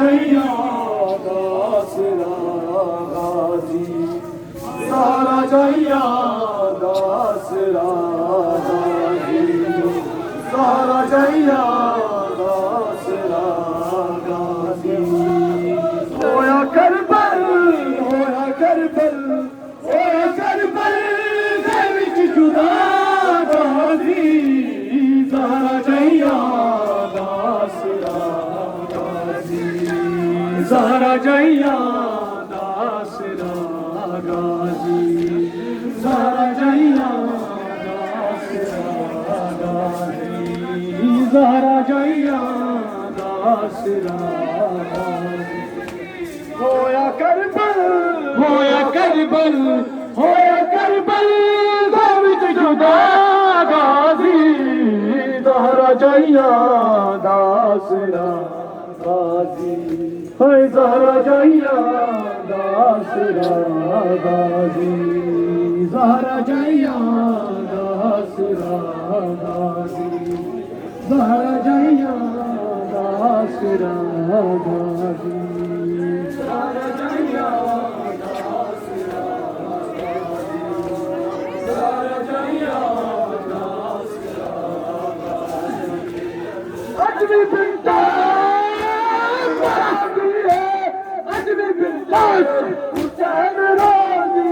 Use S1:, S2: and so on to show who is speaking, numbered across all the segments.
S1: जैया दासरा गाजी सारा जैया दासरा गाजी सारा जैया दासरा गाजी होया करबल होया करबल होया करबल दे विच जुदा गाजी सारा जैया दासरा सारा जैया दासरा गाजी सारा जैया दासरा गाजी सारा जैया दासरा गाजी होया करबल होया करबल होया करबल दे विच जुदा गाजी सारा जैया दासरा गाजी है ज़हरा जैया दासरा गाजी ज़हरा जैया दासरा गाजी ज़हरा जैया दासरा गाजी ज़हरा जैया दासरा गाजी ज़हरा जैया दासरा गाजी अजमी बिंता हुसैन राजी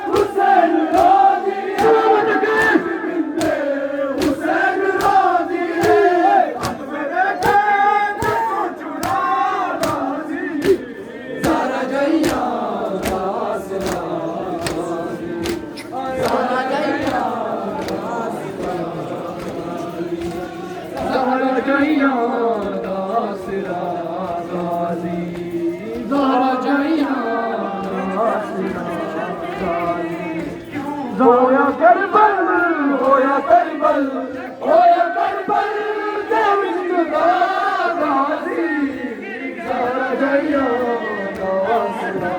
S1: हुसैन राजी हुसैन राजी मेरे चुरा राजी सारा जैया दासरा सारा जैया सारा जैया दासरा गाजी ज़हरा जैया दासरा गाजी होया करबल होया करबल होया करबल दे विच जुदा गाजी ज़हरा जैया दासरा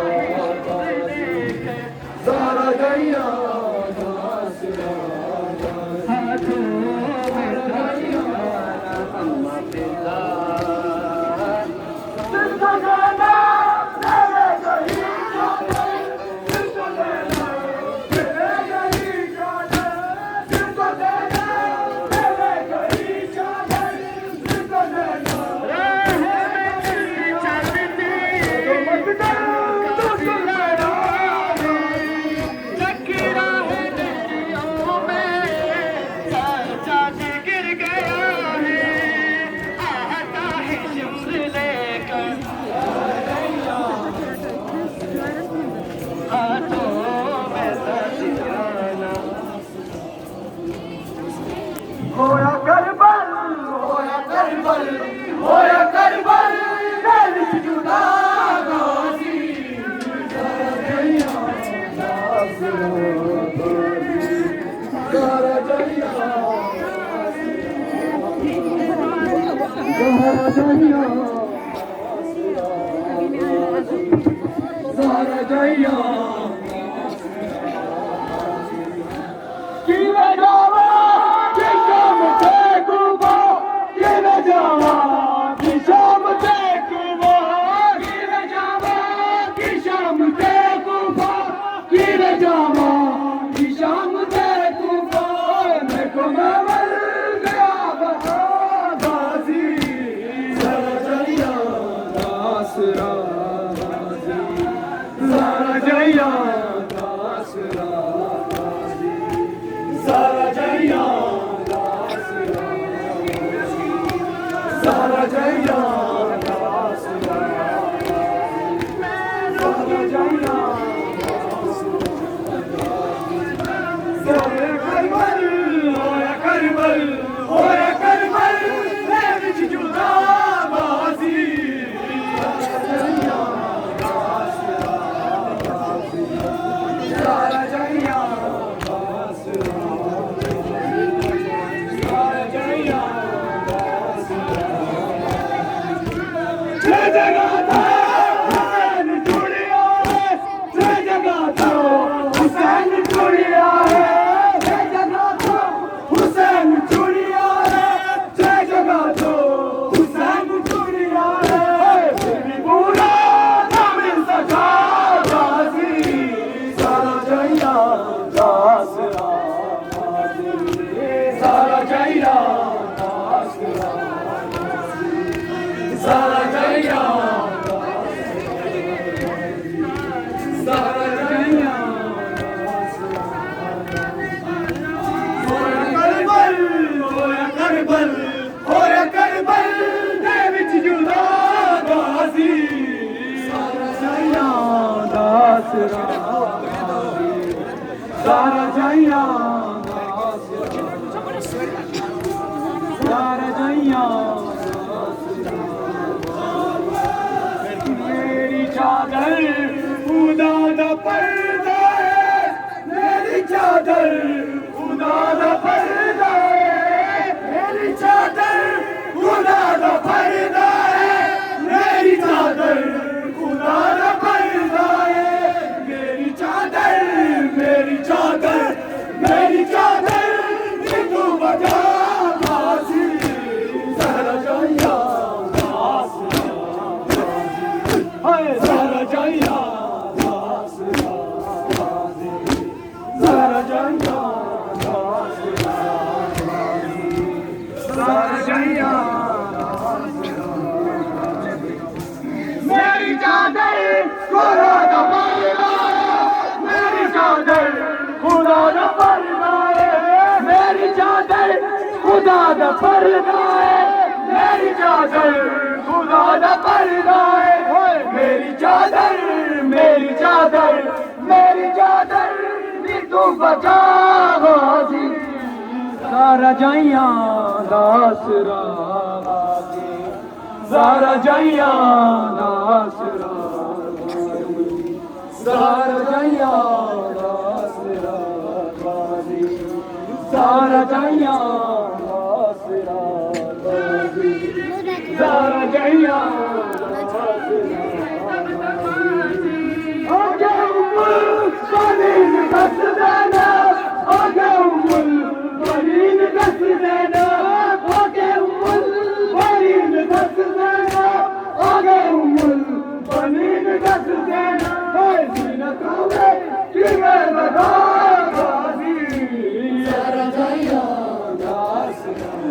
S1: गाजी ज़हरा जैया दासरा गाजी होया करबल होया करबल होया करबल दे विच जुदा गाजी सारा जैया दासरा गाजी सारा जैया सारा जैया सारा जैया सारा जैया दासरा गाजी सारा जैया दासरा सारा जैया दासरा सारा जैया सारा करबल होया करबल होया करबल दे विच जुदा गाजी सारा जैया दासरा सारा जैया दासरा Zara Jaya, Zara Jaya, मेरी चादर खुदा दा पर्दा है, मेरी चादर खुदा दा पर्दा है, मेरी चादर खुदा दा पर्दा है, मेरी चादर खुदा दा पर्दा है, मेरी चादर मेरी चादर मेरी चादर तू बजा बाजी ज़रा जाया हाय ज़रा जाया ज़रा जाया ज़रा जाया मेरी चादर खुदा दा पर्दा है, मेरी चादर खुदा दा पर्दा है, मेरी चादर खुदा दा पर्दा है, मेरी चादर खुदा दा पर्दा है, मेरी चादर मेरी चादर मेरी चादर नी तू बचा गाजी ज़रा जाया नासरा ज़रा जाया नासरा ज़रा जाया नासरा ज़रा जाया नासरा ज़रा जाया आगे उम्र बनीन दस देना आगे उम्र बनीन दस देना आगे उम्र बनीन दस देना आगे उम्र बनीन दस देना जीना तुम्हें कि मैं बता